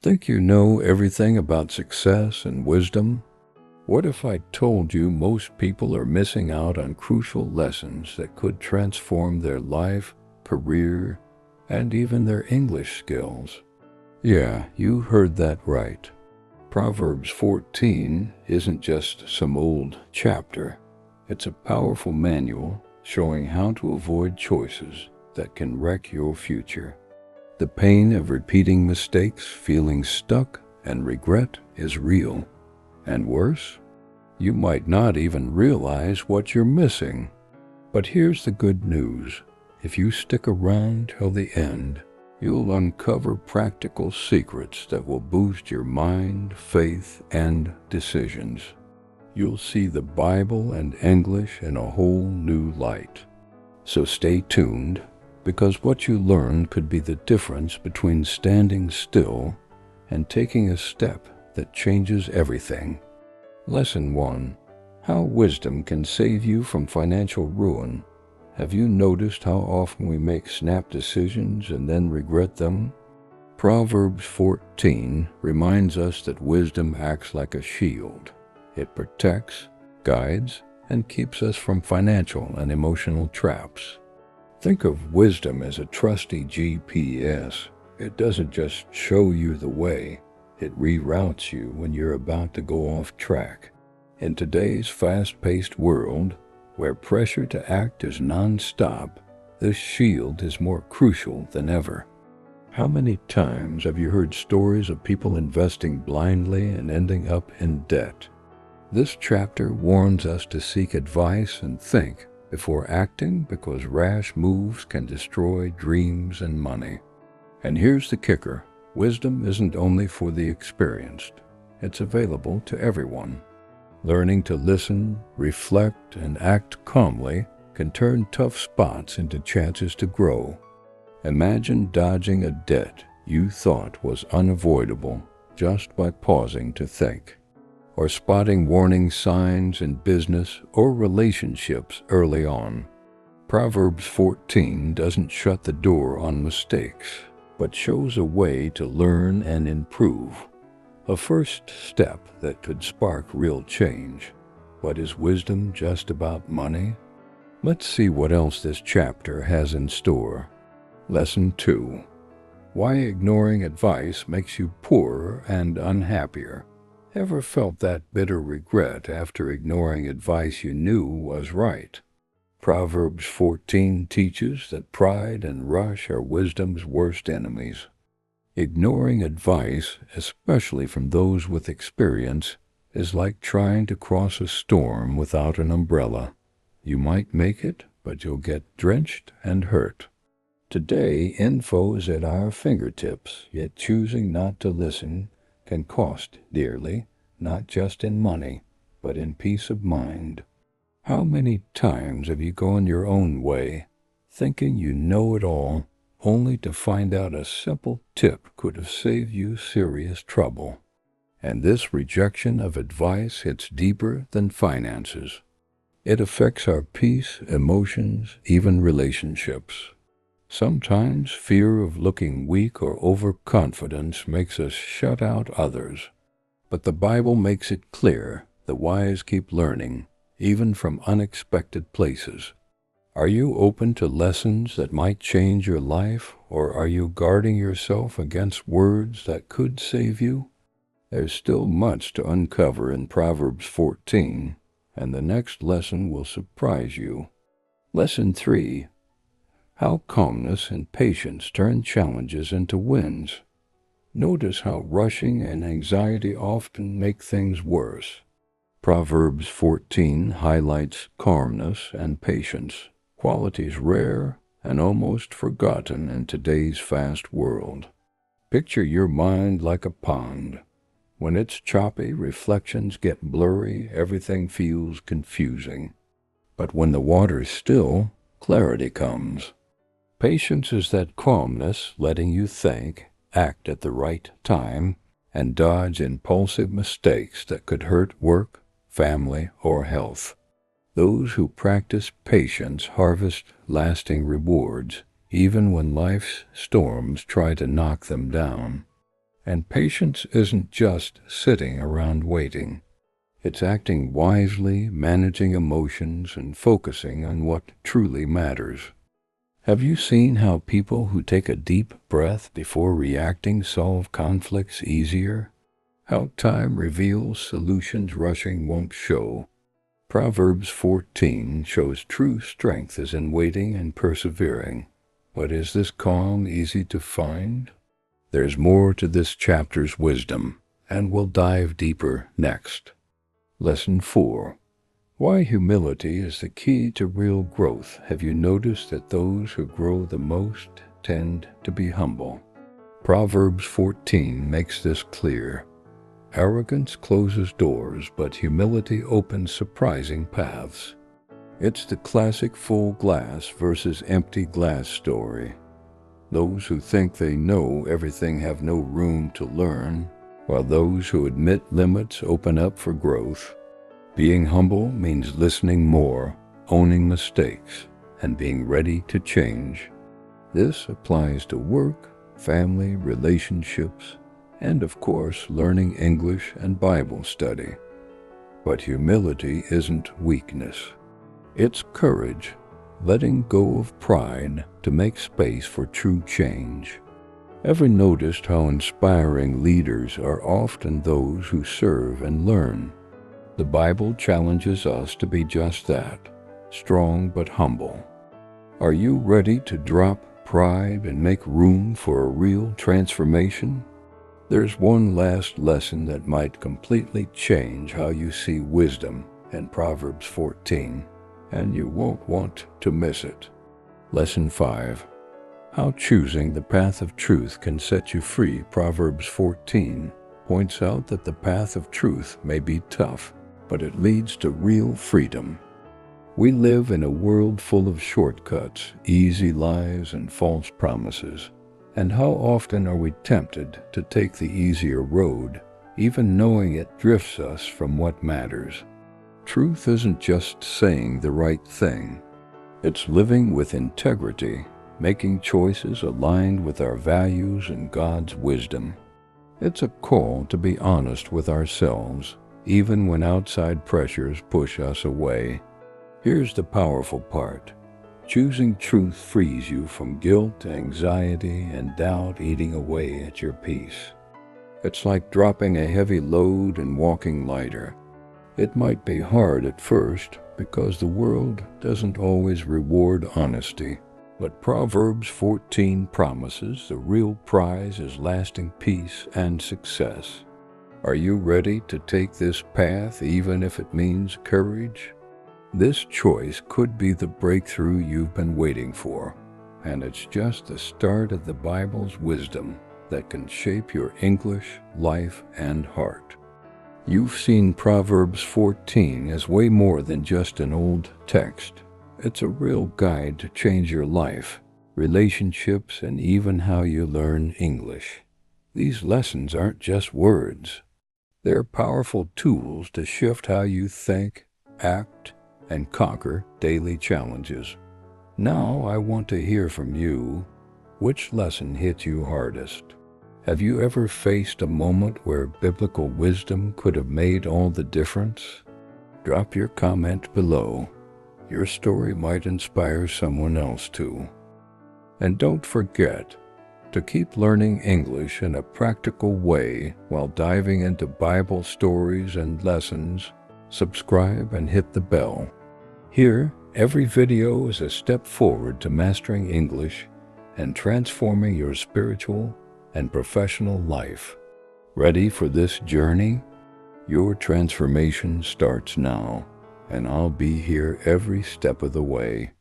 Think you know everything about success and wisdom? What if I told you most people are missing out on crucial lessons that could transform their life, career, and even their English skills? Yeah, you heard that right. Proverbs 14 isn't just some old chapter. It's a powerful manual showing how to avoid choices that can wreck your future. The pain of repeating mistakes, feeling stuck, and regret is real. And worse, you might not even realize what you're missing. But here's the good news. If you stick around till the end, you'll uncover practical secrets that will boost your mind, faith, and decisions. You'll see the Bible and English in a whole new light. So stay tuned, because what you learn could be the difference between standing still and taking a step that changes everything. Lesson 1. How wisdom can save you from financial ruin. Have you noticed how often we make snap decisions and then regret them? Proverbs 14 reminds us that wisdom acts like a shield. It protects, guides, and keeps us from financial and emotional traps. Think of wisdom as a trusty GPS. It doesn't just show you the way, it reroutes you when you're about to go off track. In today's fast-paced world, where pressure to act is non-stop, this shield is more crucial than ever. How many times have you heard stories of people investing blindly and ending up in debt? This chapter warns us to seek advice and think before acting, because rash moves can destroy dreams and money. And here's the kicker. Wisdom isn't only for the experienced. It's available to everyone. Learning to listen, reflect, and act calmly can turn tough spots into chances to grow. Imagine dodging a debt you thought was unavoidable just by pausing to think, or spotting warning signs in business or relationships early on. Proverbs 14 doesn't shut the door on mistakes, but shows a way to learn and improve. A first step that could spark real change. But is wisdom just about money? Let's see what else this chapter has in store. Lesson 2. Why ignoring advice makes you poorer and unhappier. Ever felt that bitter regret after ignoring advice you knew was right? Proverbs 14 teaches that pride and rush are wisdom's worst enemies. Ignoring advice, especially from those with experience, is like trying to cross a storm without an umbrella. You might make it, but you'll get drenched and hurt. Today, info is at our fingertips, yet choosing not to listen can cost dearly, not just in money, but in peace of mind. How many times have you gone your own way, thinking you know it all, only to find out a simple tip could have saved you serious trouble? And this rejection of advice hits deeper than finances. It affects our peace, emotions, even relationships. Sometimes fear of looking weak or overconfidence makes us shut out others. But the Bible makes it clear the wise keep learning, even from unexpected places. Are you open to lessons that might change your life, or are you guarding yourself against words that could save you? There's still much to uncover in Proverbs 14, and the next lesson will surprise you. Lesson 3. How calmness and patience turn challenges into wins. Notice how rushing and anxiety often make things worse. Proverbs 14 highlights calmness and patience, qualities rare and almost forgotten in today's fast world. Picture your mind like a pond. When it's choppy, reflections get blurry, everything feels confusing. But when the water's still, clarity comes. Patience is that calmness, letting you think, act at the right time, and dodge impulsive mistakes that could hurt work, family, or health. Those who practice patience harvest lasting rewards, even when life's storms try to knock them down. And patience isn't just sitting around waiting. It's acting wisely, managing emotions, and focusing on what truly matters. Have you seen how people who take a deep breath before reacting solve conflicts easier? How time reveals solutions rushing won't show. Proverbs 14 shows true strength is in waiting and persevering. But is this calm easy to find? There's more to this chapter's wisdom, and we'll dive deeper next. Lesson 4. Why humility is the key to real growth. Have you noticed that those who grow the most tend to be humble? Proverbs 14 makes this clear. Arrogance closes doors, but humility opens surprising paths. It's the classic full glass versus empty glass story. Those who think they know everything have no room to learn, while those who admit limits open up for growth. Being humble means listening more, owning mistakes, and being ready to change. This applies to work, family, relationships, and of course, learning English and Bible study. But humility isn't weakness. It's courage, letting go of pride to make space for true change. Ever noticed how inspiring leaders are often those who serve and learn? The Bible challenges us to be just that, strong but humble. Are you ready to drop pride and make room for a real transformation? There's one last lesson that might completely change how you see wisdom in Proverbs 14, and you won't want to miss it. Lesson 5. How choosing the path of truth can set you free. Proverbs 14 points out that the path of truth may be tough, but it leads to real freedom. We live in a world full of shortcuts, easy lies, and false promises. And how often are we tempted to take the easier road, even knowing it drifts us from what matters? Truth isn't just saying the right thing. It's living with integrity, making choices aligned with our values and God's wisdom. It's a call to be honest with ourselves, even when outside pressures push us away. Here's the powerful part. Choosing truth frees you from guilt, anxiety, and doubt eating away at your peace. It's like dropping a heavy load and walking lighter. It might be hard at first because the world doesn't always reward honesty, but Proverbs 14 promises the real prize is lasting peace and success. Are you ready to take this path even if it means courage? This choice could be the breakthrough you've been waiting for, and it's just the start of the Bible's wisdom that can shape your English, life, and heart. You've seen Proverbs 14 as way more than just an old text. It's a real guide to change your life, relationships, and even how you learn English. These lessons aren't just words. They're powerful tools to shift how you think, act, and conquer daily challenges. Now I want to hear from you. Which lesson hit you hardest? Have you ever faced a moment where biblical wisdom could have made all the difference? Drop your comment below. Your story might inspire someone else too. And don't forget to keep learning English in a practical way while diving into Bible stories and lessons. Subscribe and hit the bell. Here, every video is a step forward to mastering English and transforming your spiritual and professional life. Ready for this journey? Your transformation starts now, and I'll be here every step of the way.